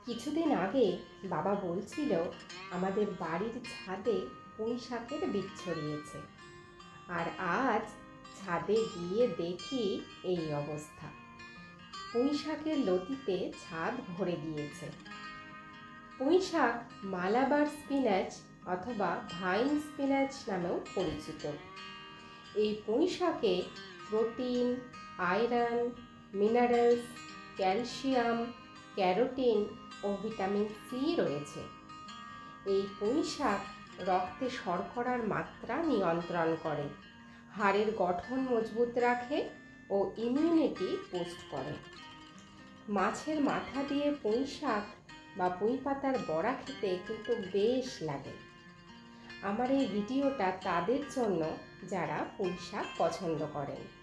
কিছুদিন আগে বাবা বলছিল আমাদের বাড়ির ছাদে পুঁই শাকের বীজ ছড়িয়েছে। আর আজ ছাদে গিয়ে দেখি এই অবস্থা। পুঁই শাকের লতিতে ছাদ ভরে গিয়েছে। পুঁই শাক মালাবার স্পিনাচ অথবা ভাইন স্পিনাচ নামেও পরিচিত। এই পুঁই শাকে protein, iron, minerals, calcium, carotene ও ভিটামিন সি রয়েছে। এই পুঁই শাক রক্তে শর্করার মাত্রা নিয়ন্ত্রণ করে, হাড়ের গঠন মজবুত রাখে ও ইমিউনিটি বুস্ট করে। মাছের মাথা দিয়ে পুঁই শাক বা পুঁই পাতার বড়া খেতে কিন্তু বেশ লাগে। আমার এই ভিডিওটা তাদের জন্য যারা পুঁই শাক পছন্দ করেন।